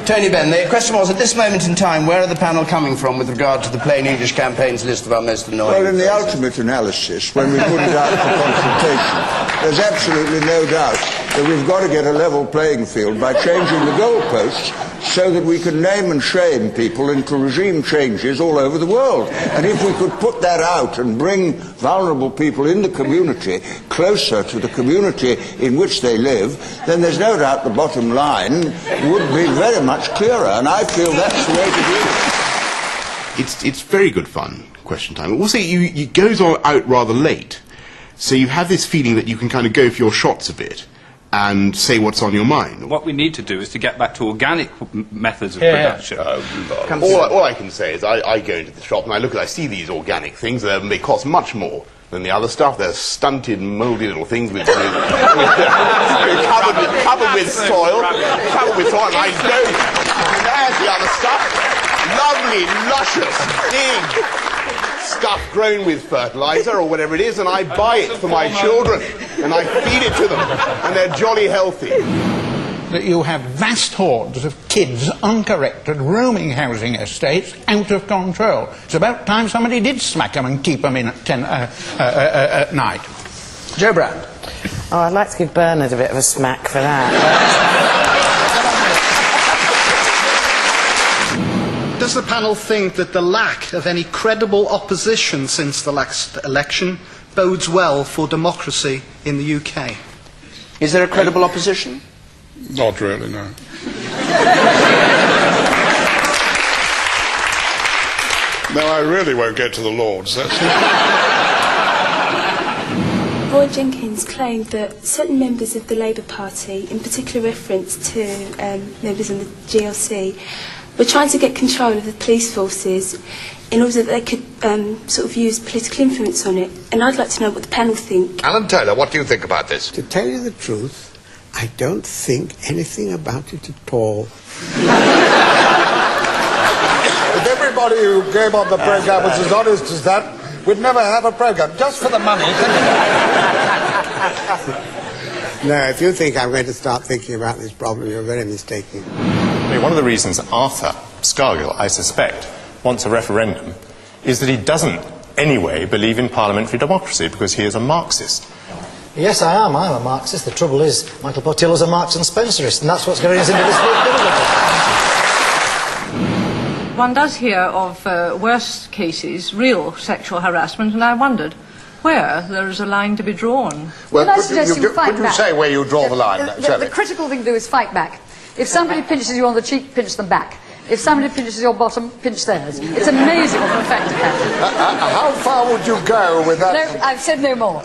S1: Tony Benn, the question was, at this moment in time, where are the panel coming from with regard to the Plain English Campaign's list of our most annoying
S25: Well, in the
S1: phrases?
S25: ultimate analysis, when we put it out for consultation, there's absolutely no doubt that we've got to get a level playing field by changing the goalposts so that we can name and shame people into regime changes all over the world. And if we could put that out and bring vulnerable people in the community closer to the community in which they live, then there's no doubt the bottom line would be very much clearer, and I feel that's the way to do it.
S17: It's very good fun, Question Time. Also, it goes out rather late, so you have this feeling that you can kind of go for your shots a bit and say what's on your mind.
S31: What we need to do is to get back to organic methods of production.
S17: All I can say is I go into the shop and I see these organic things, they cost much more than the other stuff. They're stunted, mouldy little things covered with soil. And I go, there's the other stuff. Lovely, luscious, big stuff grown with fertilizer or whatever it is, and I buy it for my children and I feed it to them, and they're jolly healthy.
S26: That you have vast hordes of kids, uncorrected, roaming housing estates, out of control. It's about time somebody did smack them and keep them in at 10 at night.
S1: Joe Brand.
S24: Oh, I'd like to give Bernard a bit of a smack for that.
S19: Does the panel think that the lack of any credible opposition since the last election bodes well for democracy in the UK?
S1: Is there a credible opposition?
S3: Not really, no. No, I really won't go to the Lords.
S27: Roy Jenkins claimed that certain members of the Labour Party, in particular reference to members in the GLC, were trying to get control of the police forces in order that they could sort of use political influence on it. And I'd like to know what the panel think.
S5: Alan Taylor, what do you think about this?
S28: To tell you the truth, I don't think anything about it at all.
S5: If everybody who gave on the programme was as honest as that, we'd never have a programme, just for the money.
S28: No, if you think I'm going to start thinking about this problem, you're very mistaken.
S29: One of the reasons Arthur Scargill, I suspect, wants a referendum is that he doesn't, anyway, believe in parliamentary democracy because he is a Marxist.
S7: Yes, I am. I'm a Marxist. The trouble is, Michael Portillo's a Marx and Spencerist, and that's what's getting us into this bit.
S8: One does hear of worse cases, real sexual harassment, and I wondered where there is a line to be drawn.
S5: Well,
S9: Can I suggest you fight
S5: could you
S9: back?
S5: say where you draw the line?
S9: The critical thing to do is fight back. If somebody pinches you on the cheek, pinch them back. If somebody pinches your bottom, pinch theirs. It's amazing what an effect it has.
S5: How far would you go with that?
S9: No, I've said no more.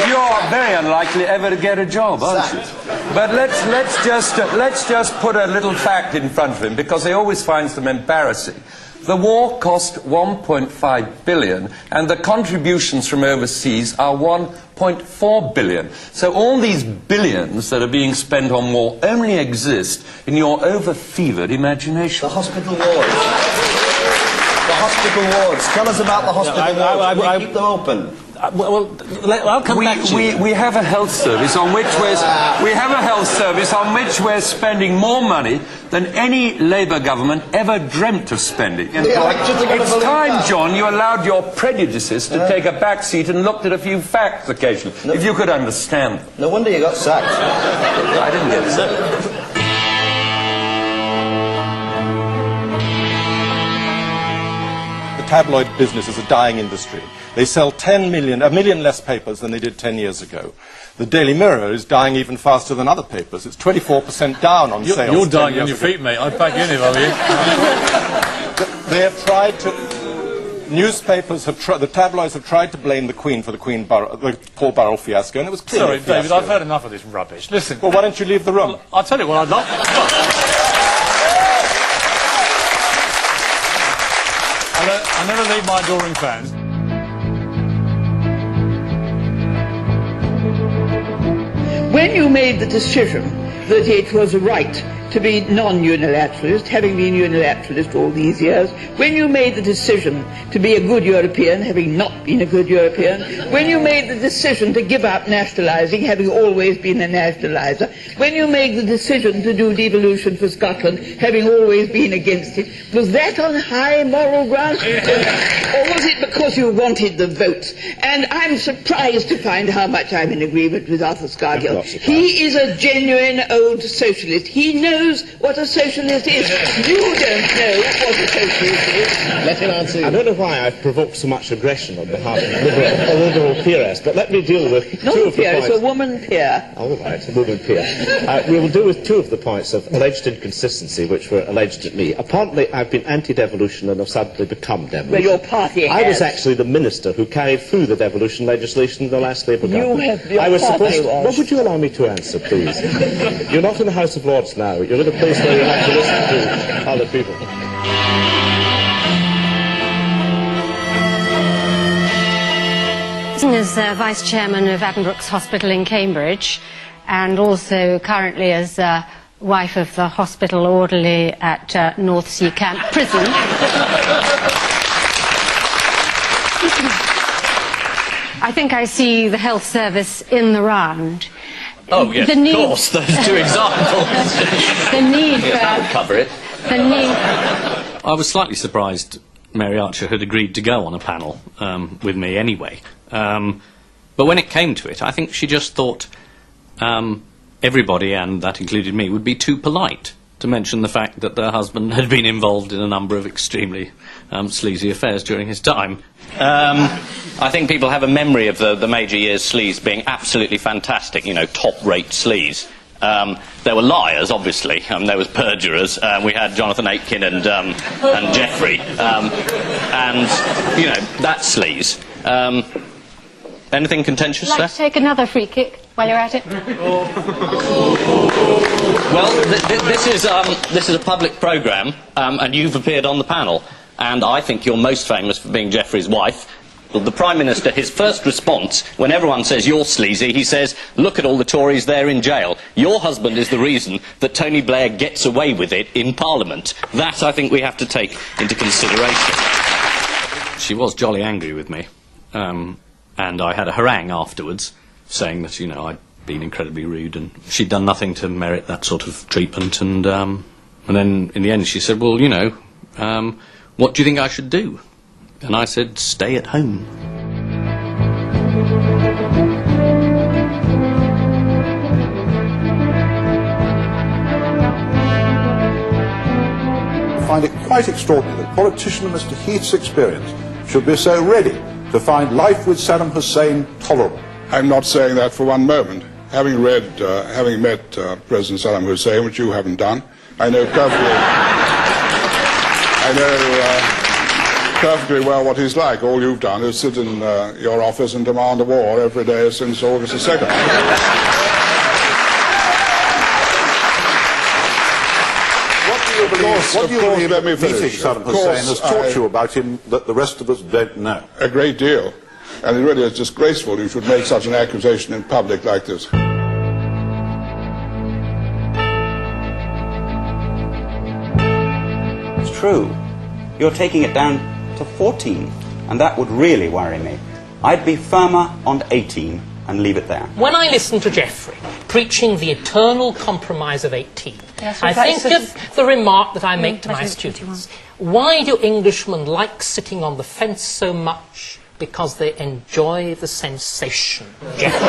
S10: You're very unlikely ever to get a job, aren't you? But let's just put a little fact in front of him, because he always finds them embarrassing. The war cost 1.5 billion, and the contributions from overseas are 1.4 billion. So all these billions that are being spent on war only exist in your over-fevered imagination.
S11: The hospital wards. The hospital wards. Tell us about the hospital wards. We keep them open.
S10: I'll come back to you. We have a health service on which we're spending more money than any Labour government ever dreamt of spending. It's time, John, you allowed your prejudices to take a back seat and looked at a few facts occasionally, if you could understand them.
S11: No wonder you got sacked.
S10: I didn't get sacked.
S12: The tabloid business is a dying industry. They sell a million less papers than they did 10 years ago. The Daily Mirror is dying even faster than other papers. It's 24% down on sales.
S13: You're dying on your feet, mate. I'd back in if I were you.
S12: They have tried to... Newspapers have the tabloids have tried to blame the Queen for the Paul Burrell fiasco, and it was clearly
S13: Sorry, David, I've heard enough of this rubbish. Listen...
S12: Well, why don't you leave the room?
S13: Well, I'll tell you what I'd like... I never leave my adoring fans.
S14: When you made the decision that it was right to be non-unilateralist, having been unilateralist all these years, when you made the decision to be a good European, having not been a good European, when you made the decision to give up nationalising, having always been a nationaliser, when you made the decision to do devolution for Scotland, having always been against it, was that on high moral grounds? Or was it because you wanted the votes? And I'm surprised to find how much I'm in agreement with Arthur Scargill. He is a genuine old socialist. He knows what a socialist is. You don't know what a socialist is.
S21: Let him answer you. I don't know why I've provoked so much aggression on behalf of a liberal peeress, but let me deal with
S14: not
S21: two
S14: a
S21: of the
S14: peer,
S21: points.
S14: it's a woman peer.
S21: All right, a woman peer. We will deal with two of the points of alleged inconsistency which were alleged at me. Apparently, I've been anti-devolution and have suddenly become devolution.
S14: Well, your party has.
S21: I was actually the minister who carried through the devolution legislation in the last Labour government.
S14: Your
S21: I was
S14: party
S21: supposed.
S14: was.
S21: What would you allow me to answer, please? You're not in the House of Lords now. You're in a place where you have to listen to other people.
S23: As Vice Chairman of Addenbrooke's Hospital in Cambridge, and also currently as wife of the hospital orderly at North Sea Camp Prison. I think I see the health service in the round.
S13: Oh, yes, of course, those two examples.
S23: The need for...
S13: That would cover it.
S23: The need...
S13: I was slightly surprised Mary Archer had agreed to go on a panel with me anyway. But when it came to it, I think she just thought everybody, and that included me, would be too polite to mention the fact that their husband had been involved in a number of extremely sleazy affairs during his time. I think people have a memory of the major years sleaze being absolutely fantastic, you know, top-rate sleaze. There were liars, obviously. There was perjurers. We had Jonathan Aitken and Geoffrey. And, you know, that's sleaze. Anything contentious there?
S23: Like to take another free kick while you're at it?
S13: Well, this is a public programme, and you've appeared on the panel. And I think you're most famous for being Geoffrey's wife. The Prime Minister, his first response, when everyone says you're sleazy, he says, look at all the Tories there in jail. Your husband is the reason that Tony Blair gets away with it in Parliament. That, I think, we have to take into consideration. She was jolly angry with me, and I had a harangue afterwards, saying that, you know, I'd been incredibly rude, and she'd done nothing to merit that sort of treatment, and then, in the end, she said, well, you know, what do you think I should do? And I said, stay at home.
S2: I find it quite extraordinary that a politician of Mr. Heath's experience should be so ready to find life with Saddam Hussein tolerable.
S4: I'm not saying that for one moment. Having met President Saddam Hussein, which you haven't done, I know perfectly well what he's like. All you've done is sit in your office and demand a war every day since August the 2nd. What do you believe
S2: let me finish. meeting Saddam Hussein has taught you about him that the rest of us don't know?
S4: A great deal. And it really is disgraceful you should make such an accusation in public like this.
S6: It's true. You're taking it down to 14, and that would really worry me. I'd be firmer on 18 and leave it there.
S15: When I listen to Geoffrey preaching the eternal compromise of 18,
S9: Yes,
S15: I think of the remark that I make to my students. Why do Englishmen like sitting on the fence so much? Because they enjoy the sensation, Geoffrey.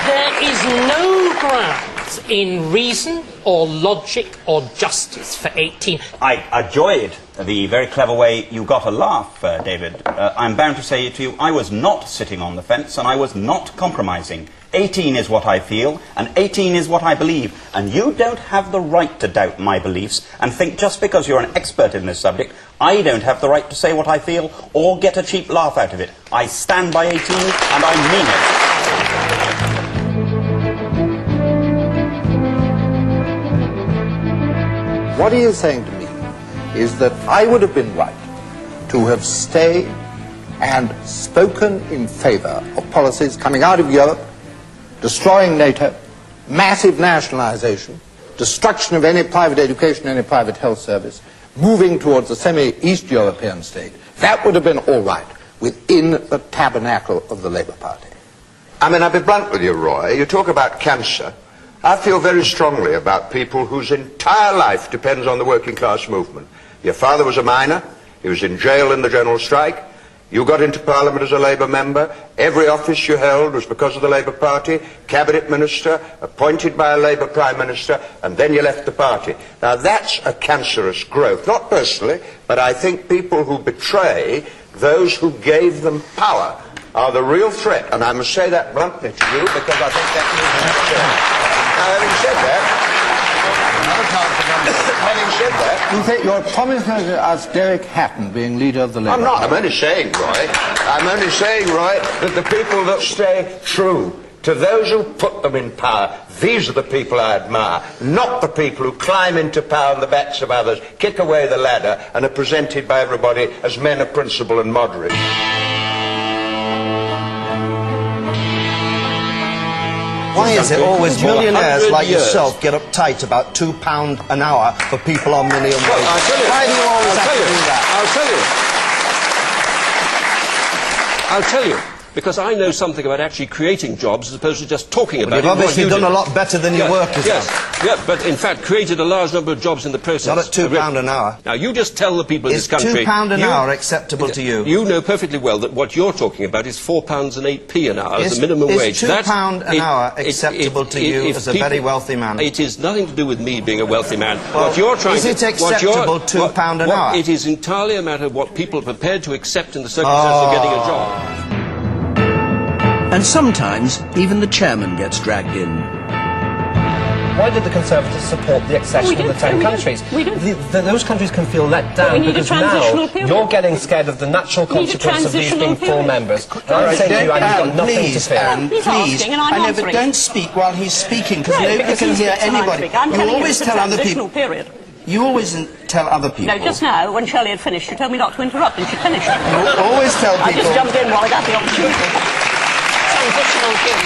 S15: There is no grounds in reason or logic or justice for 18.
S6: I enjoyed the very clever way you got a laugh, David. I'm bound to say to you, I was not sitting on the fence and I was not compromising. 18 is what I feel, and 18 is what I believe. And you don't have the right to doubt my beliefs and think just because you're an expert in this subject, I don't have the right to say what I feel or get a cheap laugh out of it. I stand by 18 and I mean it.
S2: What he is saying to me is that I would have been right to have stayed and spoken in favour of policies coming out of Europe, destroying NATO, massive nationalisation, destruction of any private education, any private health service, moving towards a semi-East European state. That would have been all right within the tabernacle of the Labour Party.
S16: I mean, I'll be blunt with you, Roy. You talk about cancer. I feel very strongly about people whose entire life depends on the working class movement. Your father was a miner. He was in jail in the general strike. You got into Parliament as a Labour member. Every office you held was because of the Labour Party. Cabinet Minister, appointed by a Labour Prime Minister, and then you left the party. Now that's a cancerous growth. Not personally, but I think people who betray those who gave them power are the real threat. And I must say that bluntly to you because I think that needs to be said. Now, having said that,
S2: You think you're promising us Derek Hatton being leader of the Labour Party?
S16: I'm only saying, Roy, that the people that stay true to those who put them in power, these are the people I admire, not the people who climb into power on the backs of others, kick away the ladder, and are presented by everybody as men of principle and moderate.
S11: Why is it always millionaires like yourself get uptight about £2 an hour for people on minimum wage? Why do you always have to do that?
S10: I'll tell you. Because I know something about actually creating jobs as opposed to just talking about it.
S11: You've obviously done a lot better than your workers have.
S10: Yes, but in fact created a large number of jobs in the process.
S11: Not at £2 an hour.
S10: Now you just tell the people in this country...
S11: Is £2 an hour acceptable to you?
S10: You know perfectly well that what you're talking about is £4.08 an hour as the minimum wage.
S11: Is £2 an hour acceptable to you as a very wealthy man?
S10: It is nothing to do with me being a wealthy man. Well, what you're trying
S11: is it acceptable £2 an hour?
S10: It is entirely a matter of what people are prepared to accept in the circumstances of getting a job.
S1: And sometimes even the chairman gets dragged in.
S17: Why did the Conservatives support the accession of the 10 countries? Those countries can feel let down because now you're getting scared of the natural consequence of these being full members. I'm saying to you, Anne, you've got nothing to fear.
S1: Please, I know, but don't speak while he's speaking, because nobody can hear anybody. You always tell other people. You always tell other people.
S18: No, just now, when Shirley had finished, you told me not to interrupt, and she finished.
S1: You always tell people.
S18: I just jumped in while I got the opportunity. Transitional period.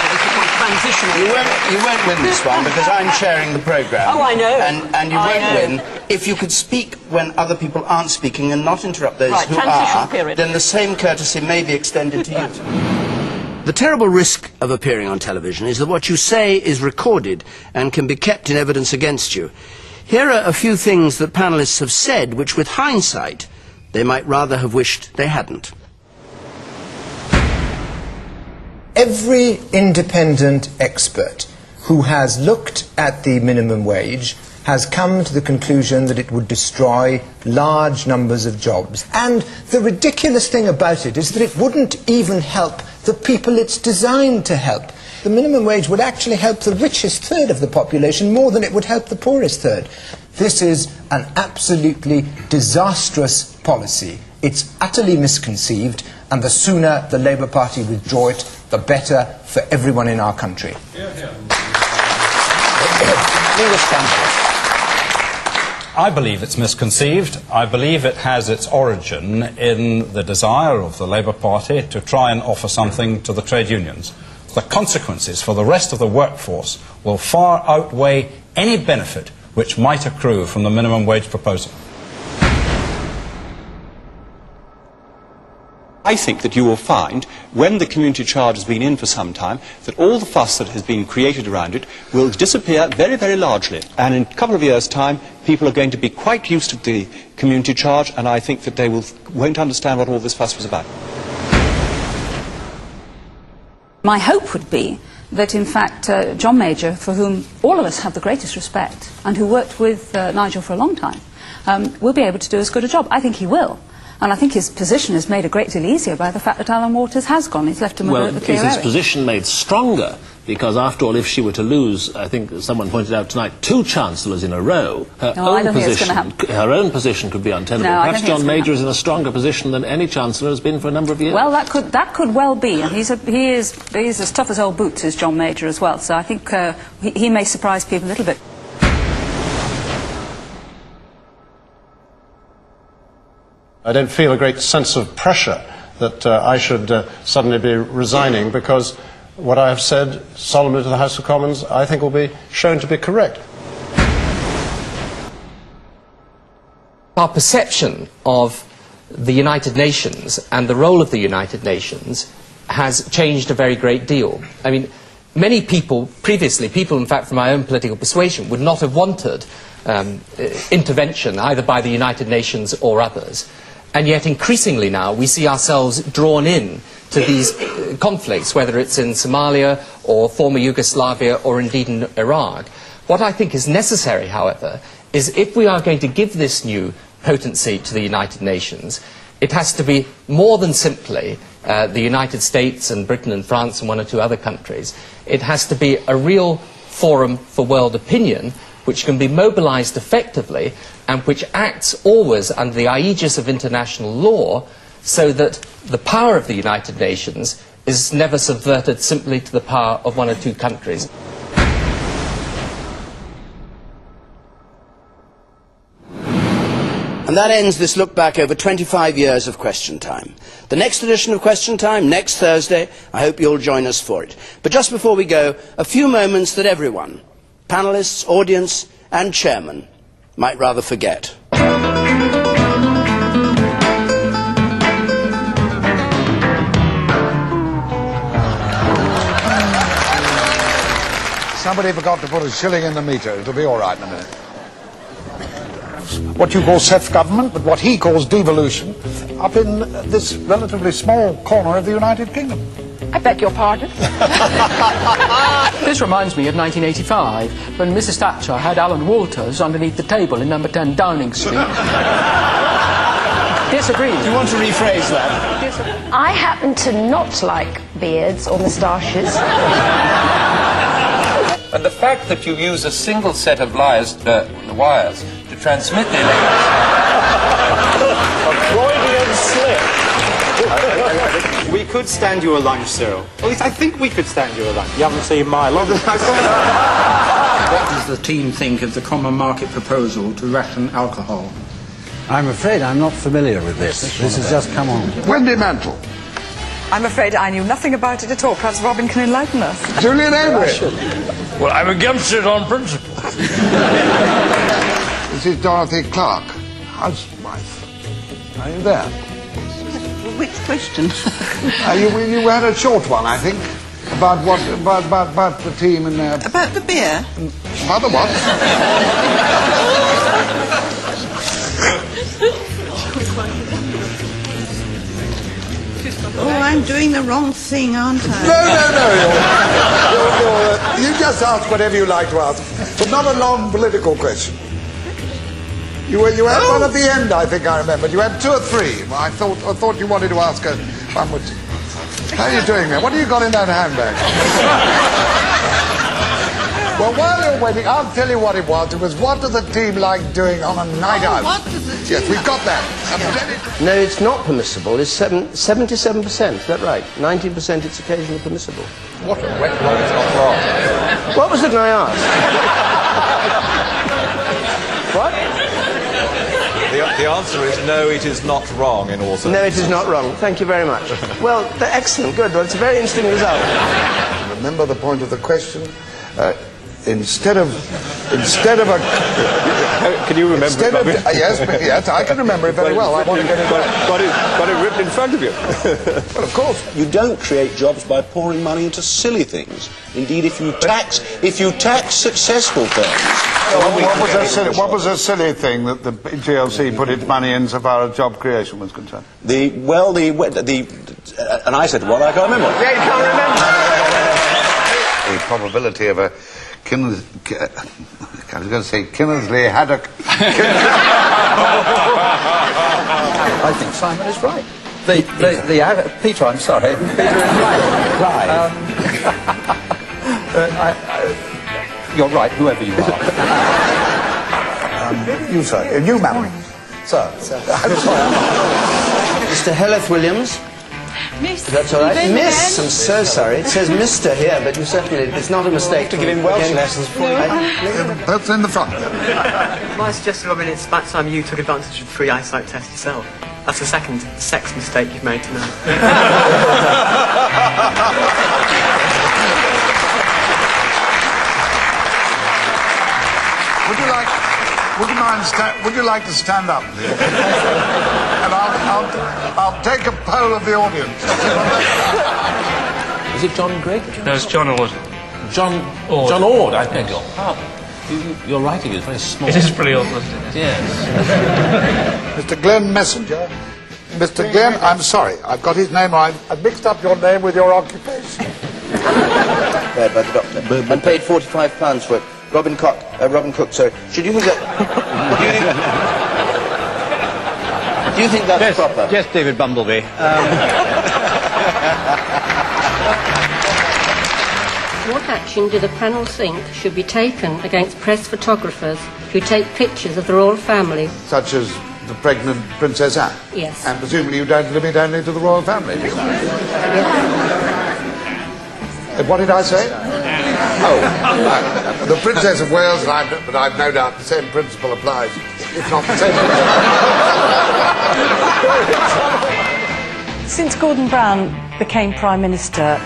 S1: You won't win this one because I'm chairing the programme.
S18: Oh, I know.
S1: And you won't win if you could speak when other people aren't speaking and not interrupt those who
S18: transitional
S1: are.
S18: Period.
S1: Then the same courtesy may be extended to you. The terrible risk of appearing on television is that what you say is recorded and can be kept in evidence against you. Here are a few things that panellists have said which, with hindsight, they might rather have wished they hadn't.
S19: Every independent expert who has looked at the minimum wage has come to the conclusion that it would destroy large numbers of jobs. And the ridiculous thing about it is that it wouldn't even help the people it's designed to help. The minimum wage would actually help the richest third of the population more than it would help the poorest third. This is an absolutely disastrous policy. It's utterly misconceived, and the sooner the Labour Party withdraw it, the better for everyone in our country.
S20: I believe it's misconceived. I believe it has its origin in the desire of the Labour Party to try and offer something to the trade unions. The consequences for the rest of the workforce will far outweigh any benefit which might accrue from the minimum wage proposal.
S22: I think that you will find, when the community charge has been in for some time, that all the fuss that has been created around it will disappear very, very largely. And in a couple of years' time, people are going to be quite used to the community charge, and I think that they won't understand what all this fuss was about.
S9: My hope would be that, in fact, John Major, for whom all of us have the greatest respect, and who worked with Nigel for a long time, will be able to do as good a job. I think he will. And I think his position is made a great deal easier by the fact that Alan Waters has gone. He's left him with a clear area.
S21: Is his position made stronger? Because, after all, if she were to lose, I think someone pointed out tonight, 2 chancellors in a row, her own position could be untenable.
S9: No,
S21: perhaps John Major is in a stronger position than any chancellor has been for a number of years.
S9: Well, that could well be. And he is as tough as old boots as John Major as well. So I think he may surprise people a little bit.
S12: I don't feel a great sense of pressure that I should suddenly be resigning, because what I have said solemnly to the House of Commons I think will be shown to be correct.
S24: Our perception of the United Nations and the role of the United Nations has changed a very great deal. I mean, many people previously, people in fact from my own political persuasion, would not have wanted intervention either by the United Nations or others. And yet increasingly now we see ourselves drawn in to these conflicts, whether it's in Somalia or former Yugoslavia or indeed in Iraq. What I think is necessary, however, is if we are going to give this new potency to the United Nations, it has to be more than simply the United States and Britain and France and 1 or 2 other countries. It has to be a real forum for world opinion, which can be mobilised effectively and which acts always under the aegis of international law, so that the power of the United Nations is never subverted simply to the power of 1 or 2 countries.
S1: And that ends this look back over 25 years of Question Time. The next edition of Question Time, next Thursday. I hope you'll join us for it. But just before we go, a few moments that everyone, panellists, audience and chairman, might rather forget.
S5: Somebody forgot to put a shilling in the meter. It'll be all right in a minute. What you call self-government, but what he calls devolution, up in this relatively small corner of the United Kingdom.
S25: I beg your pardon? This reminds me of 1985, when Mrs. Thatcher had Alan Walters underneath the table in number 10 Downing Street. Disagree.
S1: Do you want to rephrase that?
S3: I happen to not like beards or moustaches.
S10: And the fact that you use a single set of wires to transmit the
S7: A Freudian slip.
S8: We could stand you a lunch, Cyril. At least I think we could stand you a lunch. You haven't seen my lunch.
S14: What does the team think of the common market proposal to ration alcohol?
S23: I'm afraid I'm not familiar with this. This has just come on.
S5: Wendy Mantle.
S26: I'm afraid I knew nothing about it at all. Perhaps Robin can enlighten us.
S5: Julian Avery.
S27: Well, I'm against it on principle.
S5: This is Dorothy Clark, housewife. Are you there?
S28: Which question?
S5: You had a short one, I think, about what about the team and their...
S28: About the beer?
S5: About the what?
S28: Oh, I'm doing the wrong thing, aren't I?
S5: No. You just ask whatever you like to ask, but not a long political question. You had one at the end, I think I remember. You had 2 or 3. I thought you wanted to ask her one. How are you doing there? What have you got in that handbag? Well, while you're waiting, I'll tell you what it was. It was, what does the team like doing on a night out?
S28: What does the team
S5: Yes, we've got that.
S1: No, it's not permissible. It's 77%. Is that right? 19% it's occasionally permissible.
S5: What a wet one is not wrong.
S1: What was it I asked? What?
S12: The answer is no, it is not wrong in all circumstances.
S1: No, it is not wrong. Thank you very much. Well, excellent. Good. Well, it's a very interesting result.
S5: Remember the point of the question? Instead of a...
S12: Can you remember it?
S5: Yes, I can remember it very well. I want to get it
S12: got it ripped in front of you.
S5: Well, of course.
S29: You don't create jobs by pouring money into silly things. Indeed, if you tax successful firms...
S5: What was a silly thing that the GLC put its money in so far as job creation was concerned?
S29: And I said, well, I can't remember.
S5: Yeah, you can't remember.
S2: The probability of a I was going to say Kinnersley haddock.
S17: I think Simon is right. Peter, I'm sorry. Peter is right. You're right, whoever you are.
S5: You, sir. You, madam. Sir. I'm sorry.
S1: Mr. Heleth Williams.
S28: Miss.
S1: That's all right. Miss, I'm so sorry. It says Mr. here, but you certainly, it's not a mistake
S29: to give him Welsh lessons for you.
S5: That's in the front.
S30: My suggestion, Robin, it's about time you took advantage of the free eyesight test yourself. That's the second sex mistake you've made tonight.
S5: Would you like to stand up, please? And I'll take a poll of the audience.
S21: Is it John Gregg?
S30: No, it's John Ord.
S21: John Ord, I beg your pardon. Your writing is very small.
S30: It is pretty awful, isn't it?
S21: Yes.
S5: Mr. Glenn Messenger. Mr. Glenn, I'm sorry, I've got his name wrong. I've mixed up your name with your occupation.
S1: Read by the doctor. And paid £45 for it. Robin Cook, sorry. Should you think that... do you think that's proper?
S8: Yes, David Bumblebee.
S31: What action do the panel think should be taken against press photographers who take pictures of the royal family?
S5: Such as the pregnant Princess Anne?
S31: Yes.
S5: And presumably you don't limit only to the royal family?
S31: Yes.
S5: What did I say? The Princess of Wales, but I've no doubt the same principle applies, if not the same.
S26: Since Gordon Brown became Prime Minister,